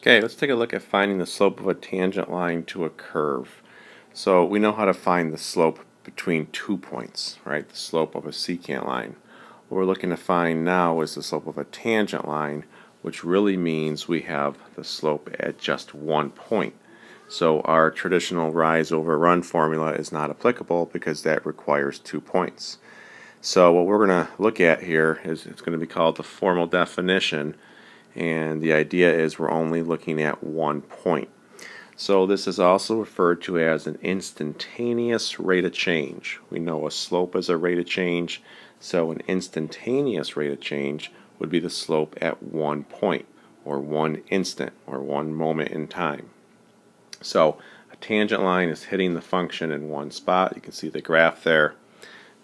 Okay, let's take a look at finding the slope of a tangent line to a curve. So we know how to find the slope between 2 points, right? The slope of a secant line. What we're looking to find now is the slope of a tangent line, which really means we have the slope at just 1 point. So our traditional rise over run formula is not applicable because that requires 2 points. So what we're going to look at here is it's going to be called the formal definition, and the idea is we're only looking at 1 point. So this is also referred to as an instantaneous rate of change. We know a slope is a rate of change, so an instantaneous rate of change would be the slope at 1 point, or 1 instant, or 1 moment in time. So a tangent line is hitting the function in one spot. You can see the graph there.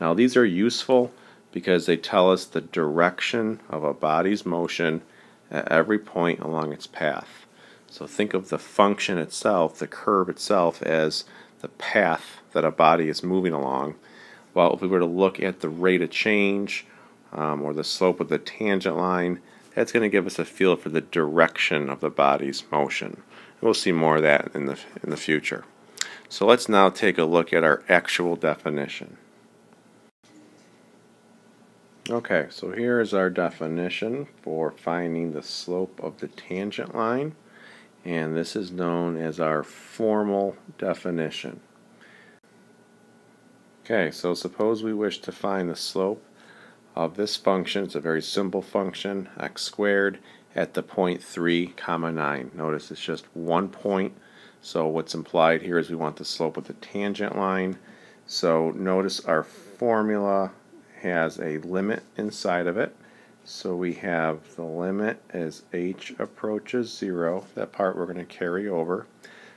Now these are useful because they tell us the direction of a body's motion at every point along its path. So think of the function itself, the curve itself, as the path that a body is moving along. Well, if we were to look at the rate of change or the slope of the tangent line, that's going to give us a feel for the direction of the body's motion. We'll see more of that in the future. So let's now take a look at our actual definition. Okay, so here is our definition for finding the slope of the tangent line, and this is known as our formal definition. Okay, so suppose we wish to find the slope of this function. It's a very simple function, x squared, at the point 3, 9. Notice it's just 1 point, so what's implied here is we want the slope of the tangent line. So notice our formula has a limit inside of it. So we have the limit as h approaches 0. That part we're going to carry over.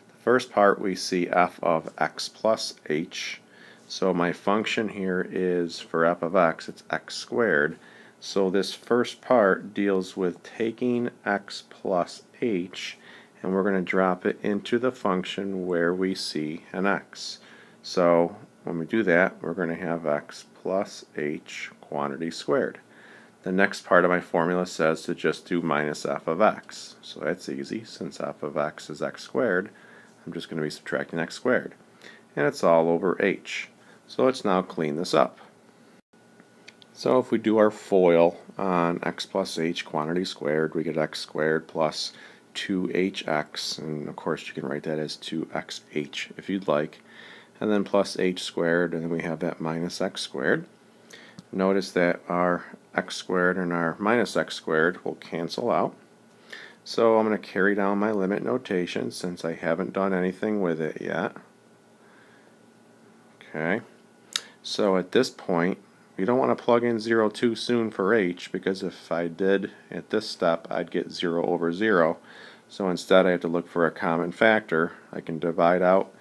The first part we see f of x plus h. So my function here is, for f of x, it's x squared. So this first part deals with taking x plus h, and we're going to drop it into the function where we see an x. So when we do that, we're going to have x plus h quantity squared. The next part of my formula says to just do minus f of x. So that's easy. Since f of x is x squared, I'm just going to be subtracting x squared. And it's all over h. So let's now clean this up. So if we do our FOIL on x plus h quantity squared, we get x squared plus 2hx, and of course you can write that as 2xh if you'd like, and then plus h squared, and then we have that minus x squared. Notice that our x squared and our minus x squared will cancel out. So I'm going to carry down my limit notation since I haven't done anything with it yet. Okay, so at this point, you don't want to plug in 0 too soon for h, because if I did at this step, I'd get 0 over 0. So instead I have to look for a common factor. I can divide out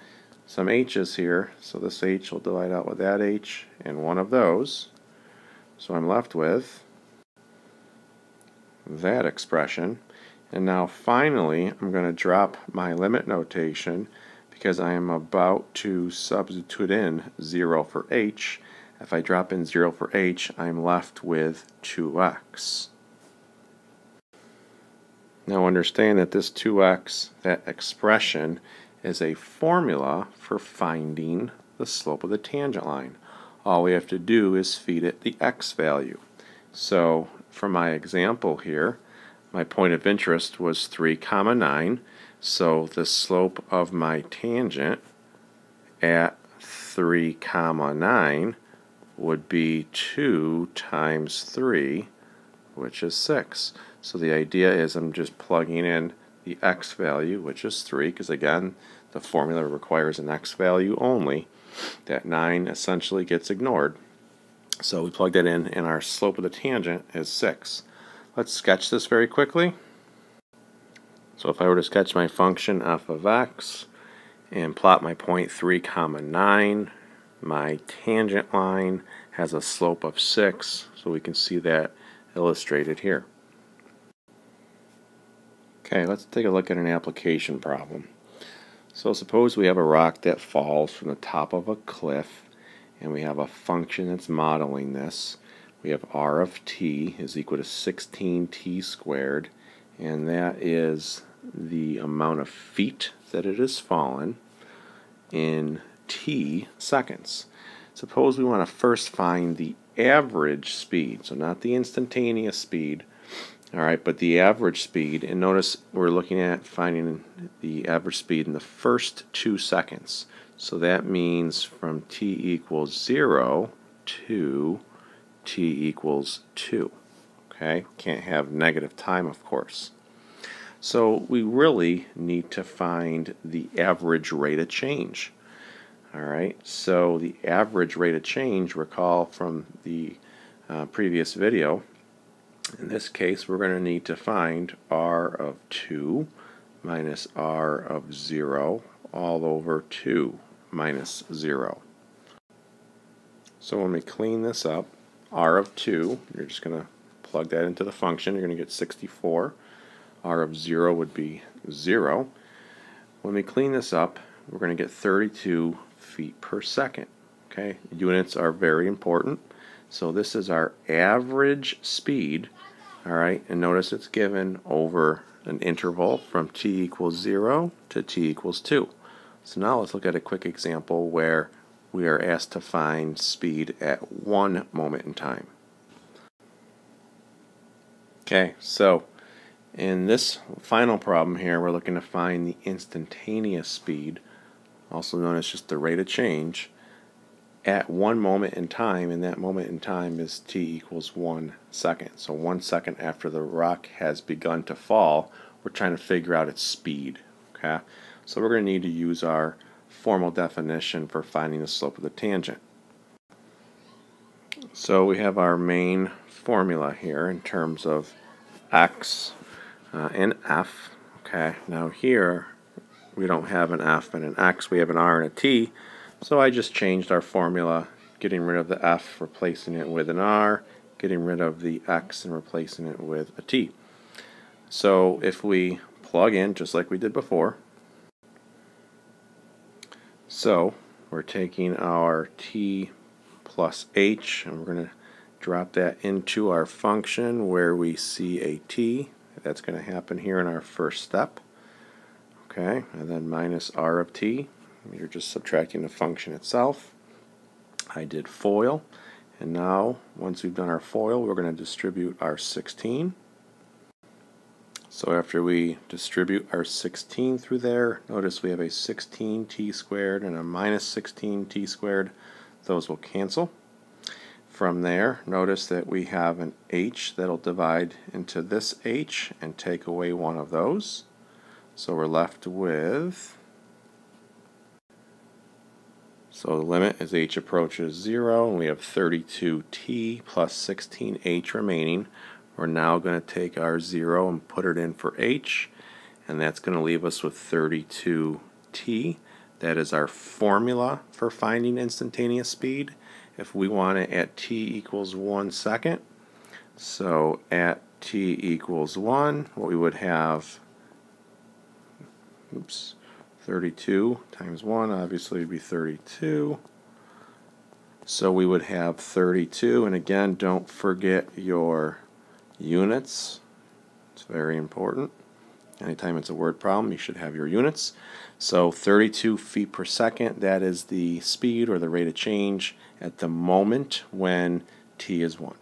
some h's here, so this h will divide out with that h and one of those. So I'm left with that expression. And now finally I'm going to drop my limit notation because I am about to substitute in 0 for h. If I drop in 0 for h, I'm left with 2x. Now understand that this 2x, that expression, is a formula for finding the slope of the tangent line. All we have to do is feed it the x value. So for my example here, my point of interest was 3, 9. So the slope of my tangent at 3, 9 would be 2 times 3, which is 6. So the idea is I'm just plugging in the x value, which is 3, because again, the formula requires an x value only. That 9 essentially gets ignored. So we plug that in, and our slope of the tangent is 6. Let's sketch this very quickly. So if I were to sketch my function f of x and plot my point 3, 9, my tangent line has a slope of 6, so we can see that illustrated here. Okay, let's take a look at an application problem. So suppose we have a rock that falls from the top of a cliff, and we have a function that's modeling this. We have r of t is equal to 16t squared, and that is the amount of feet that it has fallen in t seconds. Suppose we want to first find the average speed, so not the instantaneous speed, all right, but the average speed. And notice we're looking at finding the average speed in the first 2 seconds. So that means from t equals 0 to t equals 2. Okay, can't have negative time, of course. So we really need to find the average rate of change. All right, so the average rate of change, recall from the previous video, in this case we're going to need to find r of 2 minus r of 0 all over 2 minus 0. So when we clean this up, r of 2, you're just going to plug that into the function. You're going to get 64. r of 0 would be 0. When we clean this up, we're going to get 32 feet per second. Okay, units are very important. So this is our average speed. All right, and notice it's given over an interval from t equals 0 to t equals 2. So now let's look at a quick example where we are asked to find speed at 1 moment in time. Okay, so in this final problem here, we're looking to find the instantaneous speed, also known as just the rate of change, at 1 moment in time, and that moment in time is t equals 1 second. So 1 second after the rock has begun to fall, we're trying to figure out its speed. Okay, so we're going to need to use our formal definition for finding the slope of the tangent. So we have our main formula here in terms of x and f. Okay, now here we don't have an f and an x, we have an r and a t. So I just changed our formula, getting rid of the f, replacing it with an r, getting rid of the x and replacing it with a t. So if we plug in just like we did before, so we're taking our t plus h and we're going to drop that into our function where we see a t. That's going to happen here in our first step. Okay, and then minus r of t. You're just subtracting the function itself. I did FOIL, and now once we've done our FOIL, we're going to distribute our 16. So after we distribute our 16 through there, notice we have a 16t squared and a minus 16t squared. Those will cancel. From there, notice that we have an h that'll divide into this h and take away one of those. So we're left with, so the limit as h approaches 0, and we have 32t plus 16h remaining. We're now going to take our 0 and put it in for h, and that's going to leave us with 32t. That is our formula for finding instantaneous speed. If we want it at t equals 1 second, so at t equals 1, what we would have, 32 times 1 obviously would be 32. So we would have 32, and again, don't forget your units. It's very important. Anytime it's a word problem, you should have your units. So 32 feet per second, that is the speed or the rate of change at the moment when t is 1.